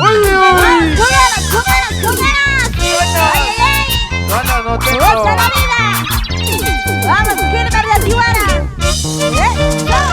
¡Uy, uy! ¡Con ganas, con ganas, con ganas! ¡Ay, ay, ay! Ganas no tengo. ¡Goza la vida! ¡Vamos, Gilbert de Tijuana! ¡Ay, ay, ay!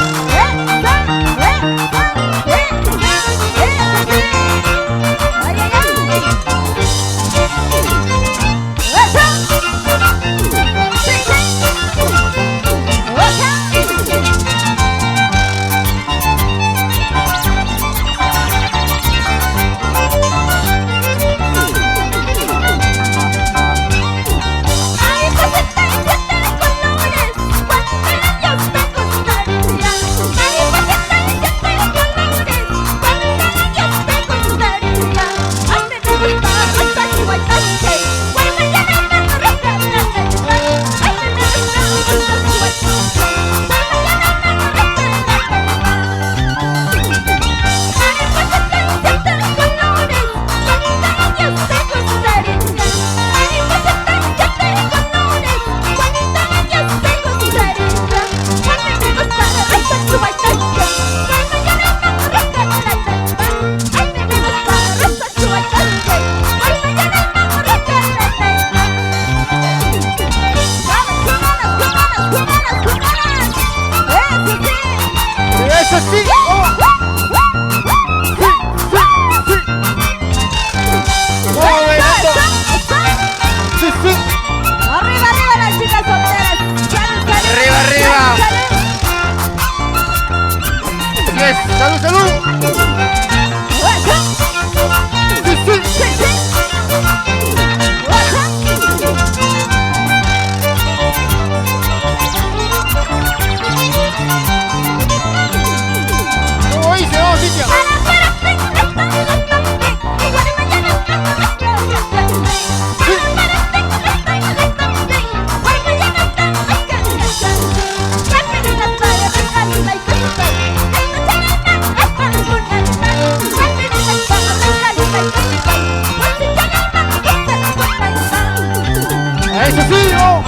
¡Eso sí! ¡Oh! ¡Sí, sí! ¡Arriba, arriba las chicas solteras! ¡Salud, salud! ¡Arriba, arriba! ¡Yes! ¡Salud, salud! ¡Sí, sí! ¿Cómo dice? ¡Vamos, Cintia! ¡Eso sí! ¡Oh!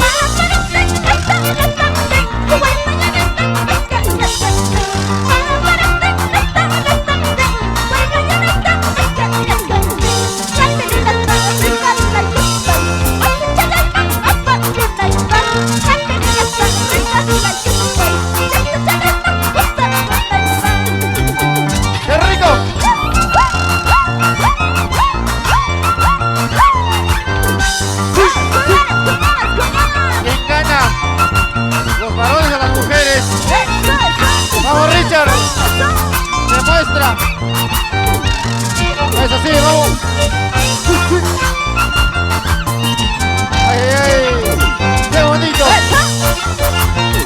¡Qué rico! ¿Quién gana? ¿Los varones o las mujeres? ¡Vamos, Richard! ¡Demuestra! ¡Eso sí, vamos! ¡Ay, ay, ay! ¡Qué bonito!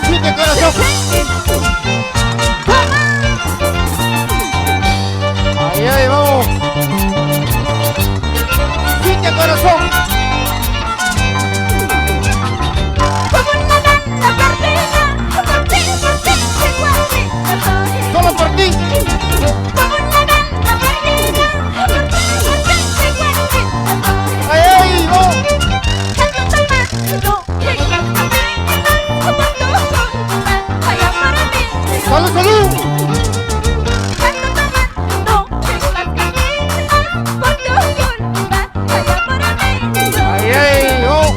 ¡Siente corazón! ¡Ay, ay, vamos! ¡Siente corazón! ¡Solo por ti! ¡Ay, ay! ¡Vamos! ¡Salud, salud! ¡Ay, ay! ¡Oh!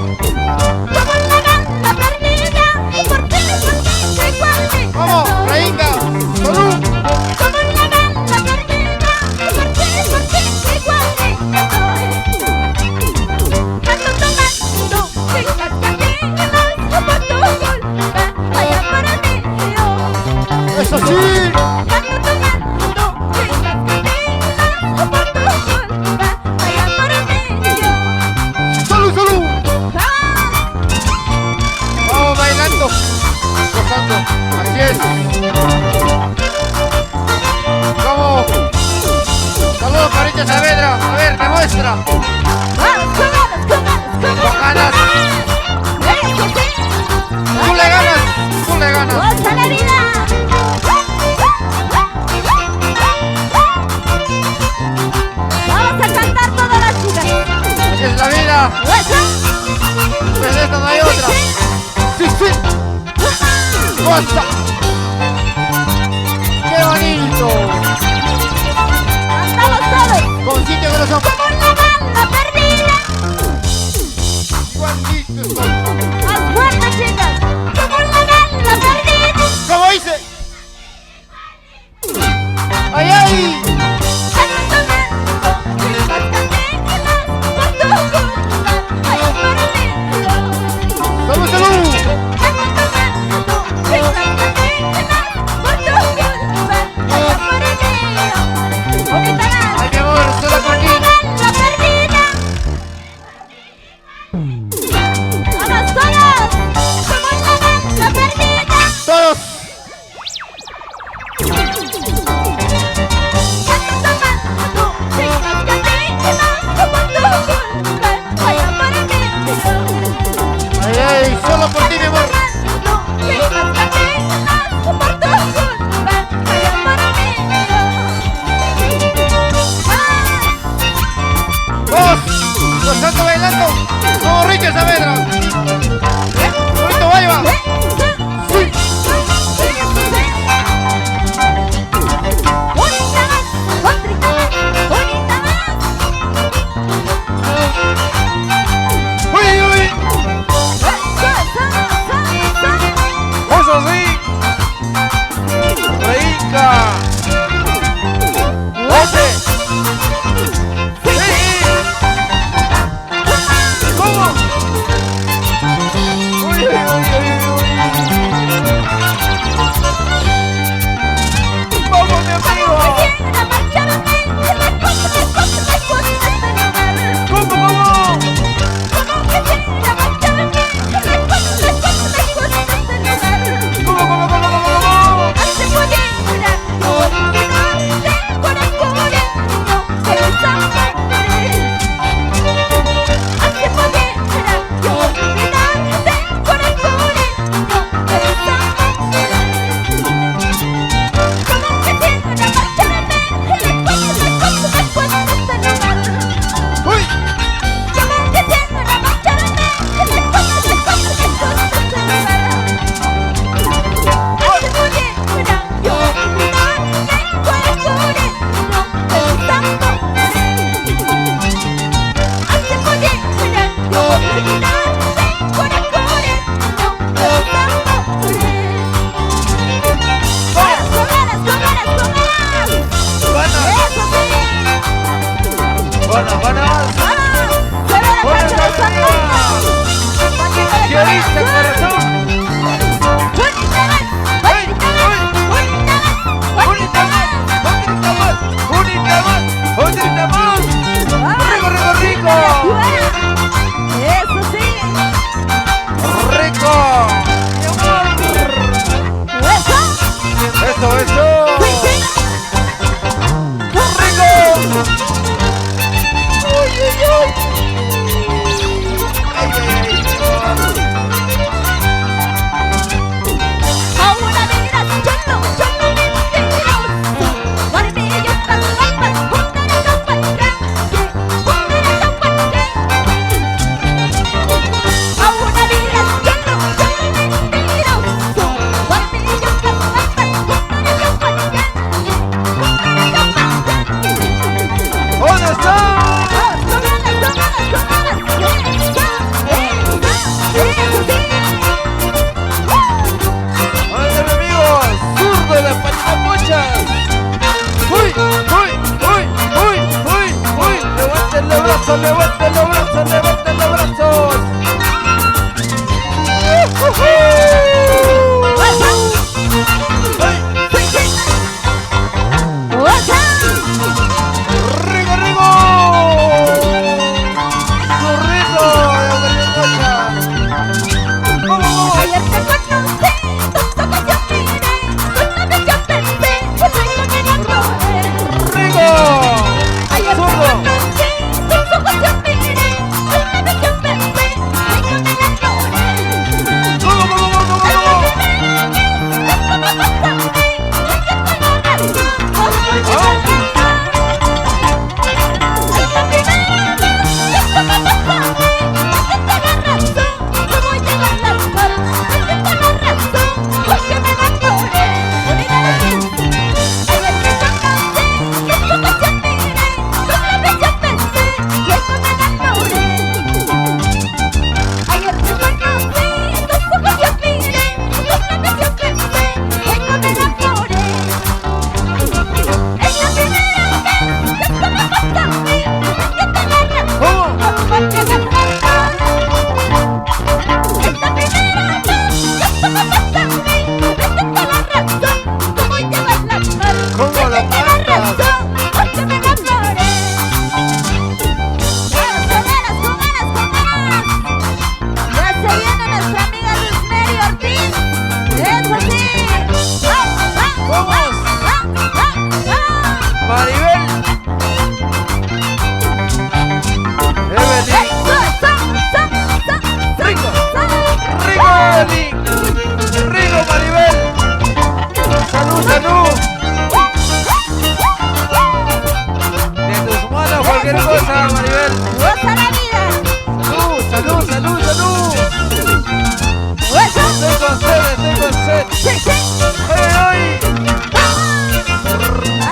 ¡Vamos, Reinga! ¡Salud! ¡Eso sí! ¡Salud, salud! ¡Vamos bailando! ¡Gozando! ¡Así es! ¡Vamos! ¡Saludos, Carita Saavedra! A ver, demuestra. ¡Con ganas! ¡Tú le ganas! ¡Tú le ganas! ¡Goza la vida! Vamos a cantar todas las chicas. ¡Así es la vida! ¡Pues esta no hay otra! ¡Sí, sí! ¡Goza! ¡Qué bonito! Cantamos todos. Con ti. ¡Salud, salud! Ay, mi amor, solo por ti. Todos. Ay, ay, solo por ti, mi amor. Maribel. Evelyn. Rico. Rico, Evelyn. Rico, Maribel. Salud, salud. De tus manos cualquier cosa, Maribel. ¡Goza la vida! Salud, salud, salud, salud. Estoy con sed, estoy con sed. ¡Sí, sí! ¡Ay, ay!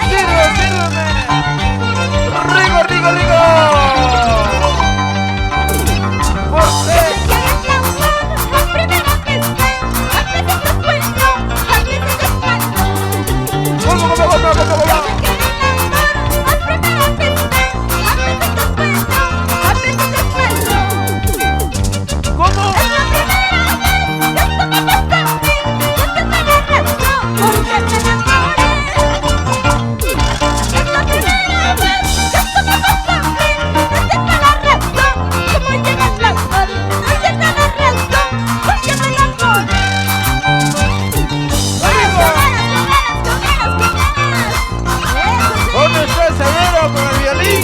¡Ay, ¡Sírveme, sírveme! ¡Rico, rico, rico! ¡Por sed! ¡Vamos, vamos, vamos, vamos, vamos! ¿Cómo? ¿Dónde está el ceguero con el violín?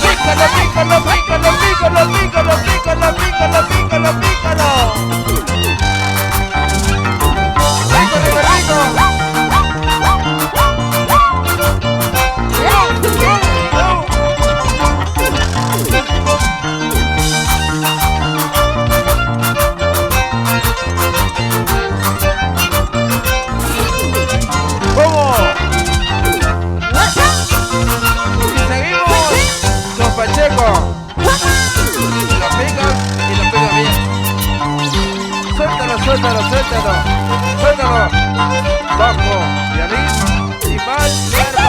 ¡Pícalo, pícalo, pícalo, pícalo, pícalo, pícalo, pícalo, pícalo, pícalo! ¡Rico, rico, rico! ¿Cómo? Seguimos con Pacheco. Lo pican y lo pican bien. Suéltalo, suéltalo, suéltalo. Suéltalo. Bajo, violín y mal hierba.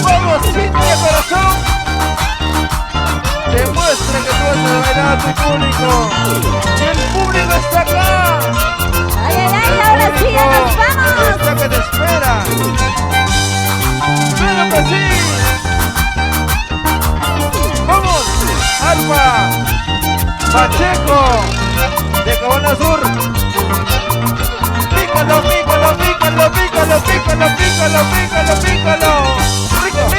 ¡Vamos, Cintia, corazón! Demuestra que tú vas a bailar a tu público. ¡Y el público está acá! ¡Ay, ay, ay! ¡Ahora sí, ya nos vamos! ¡Está que te espera! ¡Claro que sí! ¡Vamos! ¡Alfa! ¡Pacheco! ¡De Cabana Sur! ¡Pícalo, pícalo, pícalo, pícalo, pícalo, pícalo, pícalo, pícalo! ¡Rico, rico!